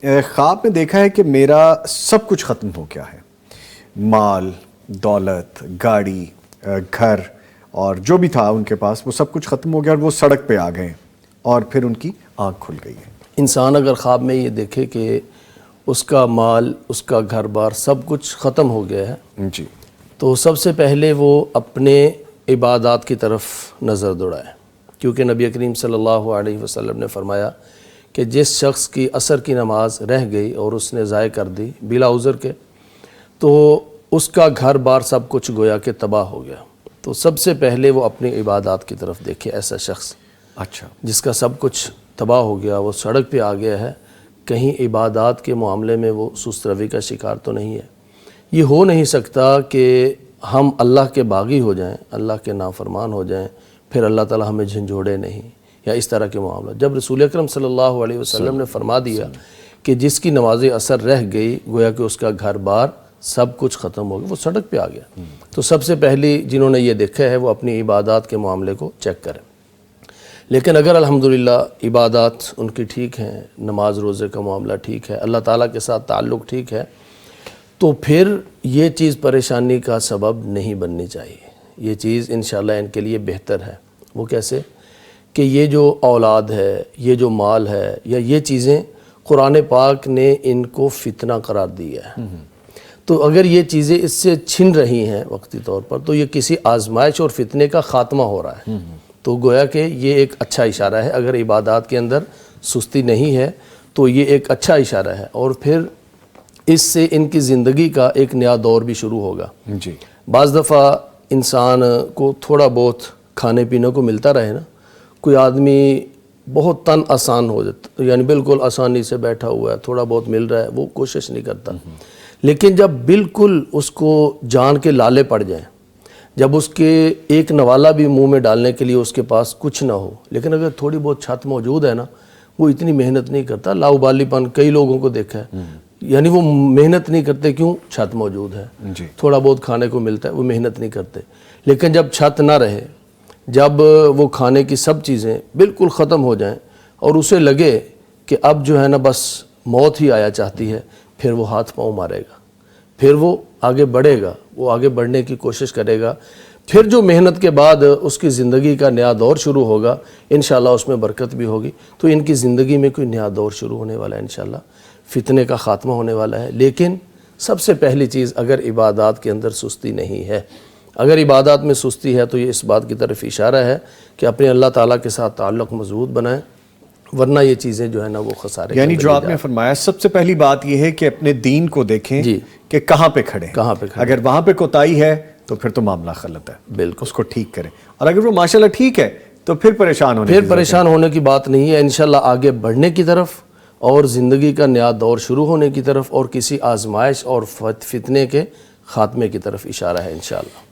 خواب میں دیکھا ہے کہ میرا سب کچھ ختم ہو گیا ہے، مال، دولت، گاڑی، گھر اور جو بھی تھا ان کے پاس وہ سب کچھ ختم ہو گیا اور وہ سڑک پہ آ گئے اور پھر ان کی آنکھ کھل گئی ہے۔ انسان اگر خواب میں یہ دیکھے کہ اس کا مال، اس کا گھر بار سب کچھ ختم ہو گیا ہے جی، تو سب سے پہلے وہ اپنے عبادات کی طرف نظر دوڑائے، کیونکہ نبی کریم صلی اللہ علیہ وسلم نے فرمایا کہ جس شخص کی عصر کی نماز رہ گئی اور اس نے ضائع کر دی بلا عذر کے، تو اس کا گھر بار سب کچھ گویا کہ تباہ ہو گیا۔ تو سب سے پہلے وہ اپنی عبادات کی طرف دیکھے۔ ایسا شخص اچھا، جس کا سب کچھ تباہ ہو گیا، وہ سڑک پہ آ گیا ہے، کہیں عبادات کے معاملے میں وہ سست روی کا شکار تو نہیں ہے۔ یہ ہو نہیں سکتا کہ ہم اللہ کے باغی ہو جائیں، اللہ کے نافرمان ہو جائیں، پھر اللہ تعالی ہمیں جھنجھوڑے نہیں، یا اس طرح کے معاملہ۔ جب رسول اکرم صلی اللہ علیہ وسلم نے فرما دیا کہ جس کی نماز عصر رہ گئی، گویا کہ اس کا گھر بار سب کچھ ختم ہو گیا، وہ سڑک پہ آ گیا، تو سب سے پہلی جنہوں نے یہ دیکھا ہے وہ اپنی عبادات کے معاملے کو چیک کریں۔ لیکن اگر الحمدللہ عبادات ان کی ٹھیک ہیں، نماز روزے کا معاملہ ٹھیک ہے، اللہ تعالیٰ کے ساتھ تعلق ٹھیک ہے، تو پھر یہ چیز پریشانی کا سبب نہیں بننی چاہیے۔ یہ چیز انشاءاللہ ان کے لیے بہتر ہے۔ وہ کیسے؟ کہ یہ جو اولاد ہے، یہ جو مال ہے، یا یہ چیزیں قرآن پاک نے ان کو فتنہ قرار دیا ہے، تو اگر یہ چیزیں اس سے چھن رہی ہیں وقتی طور پر، تو یہ کسی آزمائش اور فتنے کا خاتمہ ہو رہا ہے۔ تو گویا کہ یہ ایک اچھا اشارہ ہے۔ اگر عبادات کے اندر سستی نہیں ہے تو یہ ایک اچھا اشارہ ہے، اور پھر اس سے ان کی زندگی کا ایک نیا دور بھی شروع ہوگا۔ جی، بعض دفعہ انسان کو تھوڑا بہت کھانے پینے کو ملتا رہے نا، کوئی آدمی بہت تن آسان ہو جاتا، یعنی بالکل آسانی سے بیٹھا ہوا ہے، تھوڑا بہت مل رہا ہے، وہ کوشش نہیں کرتا۔ لیکن جب بالکل اس کو جان کے لالے پڑ جائیں، جب اس کے ایک نوالا بھی منہ میں ڈالنے کے لیے اس کے پاس کچھ نہ ہو، لیکن اگر تھوڑی بہت چھت موجود ہے نا، وہ اتنی محنت نہیں کرتا۔ لاؤبالی پن کئی لوگوں کو دیکھا ہے، یعنی وہ محنت نہیں کرتے، کیوں؟ چھت موجود ہے، جی، تھوڑا بہت کھانے کو ملتا ہے، وہ محنت نہیں کرتے۔ لیکن جب چھت نہ رہے، جب وہ کھانے کی سب چیزیں بالکل ختم ہو جائیں اور اسے لگے کہ اب جو ہے نا بس موت ہی آیا چاہتی ہے، پھر وہ ہاتھ پاؤں مارے گا، پھر وہ آگے بڑھے گا، وہ آگے بڑھنے کی کوشش کرے گا۔ پھر جو محنت کے بعد اس کی زندگی کا نیا دور شروع ہوگا، انشاءاللہ اس میں برکت بھی ہوگی۔ تو ان کی زندگی میں کوئی نیا دور شروع ہونے والا ہے، انشاءاللہ فتنے کا خاتمہ ہونے والا ہے۔ لیکن سب سے پہلی چیز، اگر عبادات کے اندر سستی نہیں ہے، اگر عبادات میں سستی ہے، تو یہ اس بات کی طرف اشارہ ہے کہ اپنے اللہ تعالیٰ کے ساتھ تعلق مضبوط بنائیں، ورنہ یہ چیزیں جو ہے نا وہ خسارے کے یعنی اندر جو لے آپ نے فرمایا سب سے پہلی بات یہ ہے کہ اپنے دین کو دیکھیں جی، کہ کہاں پہ کھڑے ہیں۔ کہاں پہ کھڑے ہیں۔ اگر وہاں پہ کوتاہی ہے تو پھر تو معاملہ غلط ہے، بالکل اس کو ٹھیک کریں، اور اگر وہ ماشاءاللہ ٹھیک ہے تو پھر پریشان ہونے کی پھر ضرورت پریشان ہونے کی بات نہیں ہے۔ انشاءاللہ آگے بڑھنے کی طرف اور زندگی کا نیا دور شروع ہونے کی طرف اور کسی آزمائش اور فتنے کے خاتمے کی طرف اشارہ ہے انشاءاللہ۔